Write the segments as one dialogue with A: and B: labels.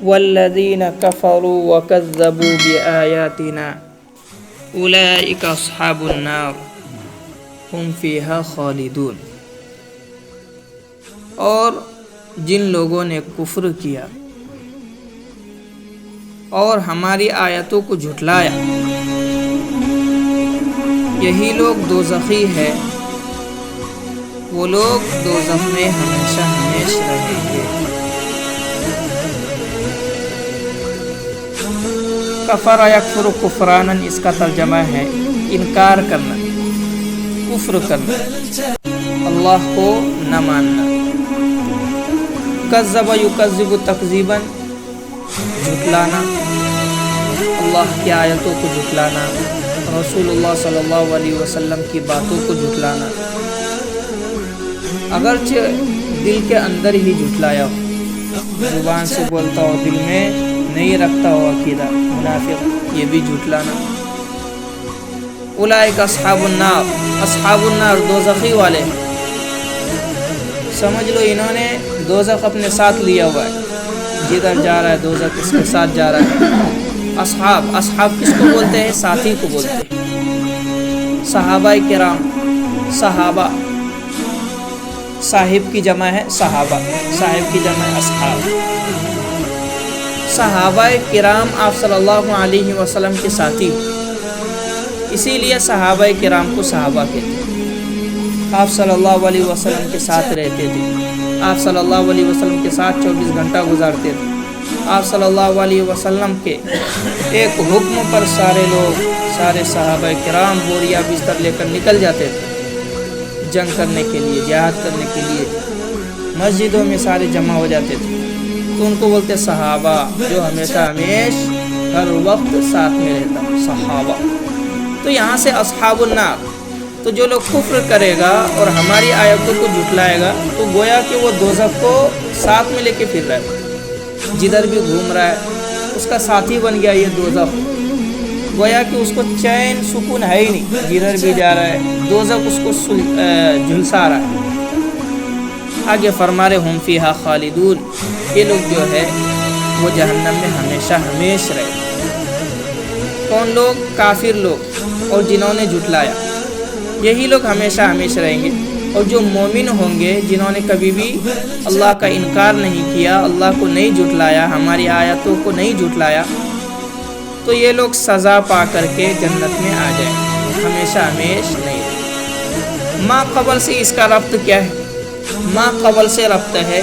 A: والذین کفروا وکذبوا بآیاتنا اولئک اصحاب النار ہم فیہا خالدون۔ اور جن لوگوں نے کفر کیا اور ہماری آیتوں کو جھٹلایا، یہی لوگ دوزخی ہے، وہ لوگ دوزخ میں ہمیشہ ہمیشہ رہیں گے۔ کفر یکفر کفرانا، اس کا ترجمہ ہے انکار کرنا، کفر کرنا، اللہ کو نہ ماننا۔ کذب یکذب تکذیبا، جھٹلانا، اللہ کی آیتوں کو جھٹلانا، رسول اللہ صلی اللہ علیہ وسلم کی باتوں کو جھٹلانا، اگرچہ دل کے اندر ہی جھٹلایا ہو، زبان سے بولتا ہو دل میں نہیں رکھتا ہو عقیدہ، منافق، یہ بھی جھٹلانا۔ اولئک اصحاب النار، اصحاب النار دوزخی والے ہیں، سمجھ لو انہوں نے دوزخ اپنے ساتھ لیا ہوا ہے، جدھر جا رہا ہے دوزخ اس کے ساتھ جا رہا ہے۔ اصحاب، اصحاب کس کو بولتے ہیں؟ ساتھی کو بولتے ہیں۔ صحابہ کرام، صحابہ، صاحب کی جمع ہے صحابہ، صاحب کی جمع ہے اصحاب۔ صحابہ کرام آپ صلی اللہ علیہ وسلم کے ساتھی، اسی لیے صحابہ کرام کو صحابہ کہتے ہیں۔ آپ صلی اللہ علیہ وسلم کے ساتھ رہتے تھے، آپ صلی اللہ علیہ وسلم کے ساتھ 24 گھنٹہ گزارتے تھے، آپ صلی اللہ علیہ وسلم کے ایک حکم پر سارے لوگ، سارے صحابہ کرام بوریا بستر لے کر نکل جاتے تھے جنگ کرنے کے لیے، جہاد کرنے کے لیے، مسجدوں میں سارے جمع ہو جاتے تھے، تو ان کو بولتے صحابہ، جو ہمیشہ ہر وقت ساتھ میں رہتا، صحابہ۔ تو یہاں سے اصحاب النار، تو جو لوگ کفر کرے گا اور ہماری آیتوں کو جھٹلائے گا تو گویا کہ وہ دوزخ کو ساتھ میں لے کے پھر رہا ہے، جدھر بھی گھوم رہا ہے اس کا ساتھی بن گیا یہ دوزخ، گویا کہ اس کو چین سکون ہے ہی نہیں، جدھر بھی جا رہا ہے دوزخ اس کو جھلسا رہا ہے۔ آگے فرما رہے ہم فیہا خالدون، یہ لوگ جو ہے وہ جہنم میں ہمیشہ ہمیشہ رہے۔ کون لوگ؟ کافر لوگ اور جنہوں نے جھٹلایا، یہی لوگ ہمیشہ ہمیشہ رہیں گے۔ اور جو مومن ہوں گے، جنہوں نے کبھی بھی اللہ کا انکار نہیں کیا، اللہ کو نہیں جھٹلایا، ہماری آیتوں کو نہیں جھٹلایا، تو یہ لوگ سزا پا کر کے جنت میں آ جائیں، ہمیشہ ہمیشہ نہیں رہیں۔ ما قبل سے اس کا ربط کیا ہے؟ ما قبل سے ربط ہے،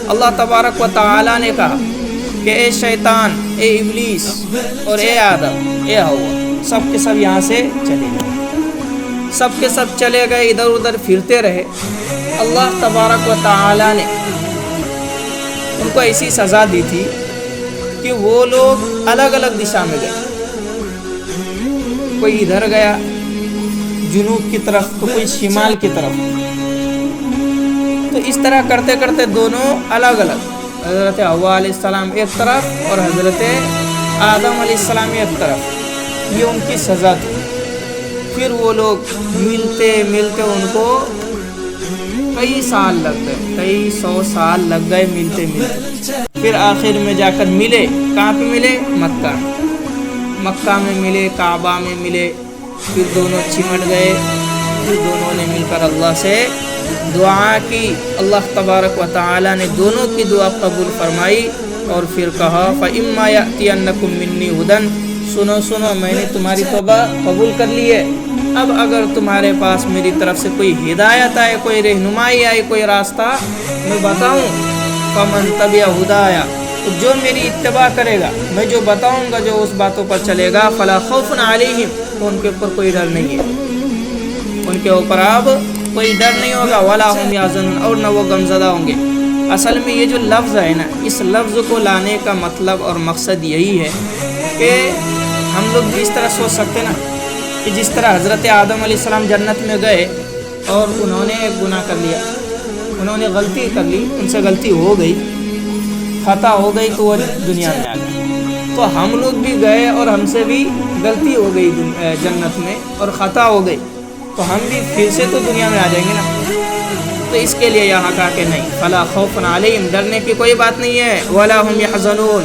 A: اللہ تبارک و تعالی نے کہا کہ اے شیطان، اے ابلیس اور اے آدم، اے ہوا، سب کے سب یہاں سے چلے گئے، سب کے سب چلے گئے، ادھر ادھر پھرتے رہے۔ اللہ تبارک و تعالی نے ان کو ایسی سزا دی تھی کہ وہ لوگ الگ الگ دشا میں گئے، کوئی ادھر گیا جنوب کی طرف تو کوئی شمال کی طرف، تو اس طرح کرتے کرتے دونوں الگ الگ، حضرت حوا علیہ السلام ایک طرف اور حضرت آدم علیہ السلام ایک طرف، یہ ان کی سزا تھی۔ پھر وہ لوگ ملتے ملتے ان کو کئی سال لگ گئے، کئی 100 سال لگ گئے ملتے ملتے، پھر آخر میں جا کر ملے، کہاں پہ ملے؟ مکہ میں، مکہ میں ملے، کعبہ میں ملے، پھر دونوں چمٹ گئے، پھر دونوں نے مل کر اللہ سے دعا کی، اللہ تبارک و تعالی نے دونوں کی دعا قبول فرمائی، اور پھر کہا فَإِمَّا يَأْتِيَنَّكُم مِّنِّي هُدًى، سنو سنو میں نے تمہاری توبہ قبول کر لی ہے، اب اگر تمہارے پاس میری طرف سے کوئی ہدایت آئے، کوئی رہنمائی آئے، کوئی راستہ میں بتاؤں، فَمَن تَبِعَ هُدَايَ، تو جو میری اتباع کرے گا، میں جو بتاؤں گا، جو اس باتوں پر چلے گا، فَلَا خَوْفٌ عَلَيْهِمْ، تو ان کے اوپر کوئی ڈر نہیں ہے، ان کے اوپر اب کوئی ڈر نہیں ہوگا، وَلَا هُمْ يَحْزَنُونَ، اور نہ وہ غمزدہ ہوں گے۔ اصل میں یہ جو لفظ ہے نا، اس لفظ کو لانے کا مطلب اور مقصد یہی ہے کہ ہم لوگ بھی اس طرح سوچ سکتے نا کہ جس طرح حضرت آدم علیہ السلام جنت میں گئے اور انہوں نے ایک گناہ کر لیا، انہوں نے غلطی کر لی، ان سے غلطی ہو گئی، خطا ہو گئی، تو وہ دنیا میں آ گئے، تو ہم لوگ بھی گئے اور ہم سے بھی غلطی ہو گئی جنت میں اور خطا ہو گئی، تو ہم بھی پھر سے تو دنیا میں آ جائیں گے نا۔ تو اس کے لیے یہاں کہا کہ نہیں، فلا خوف علیہم، ڈرنے کی کوئی بات نہیں ہے، ولا هم يحزنون،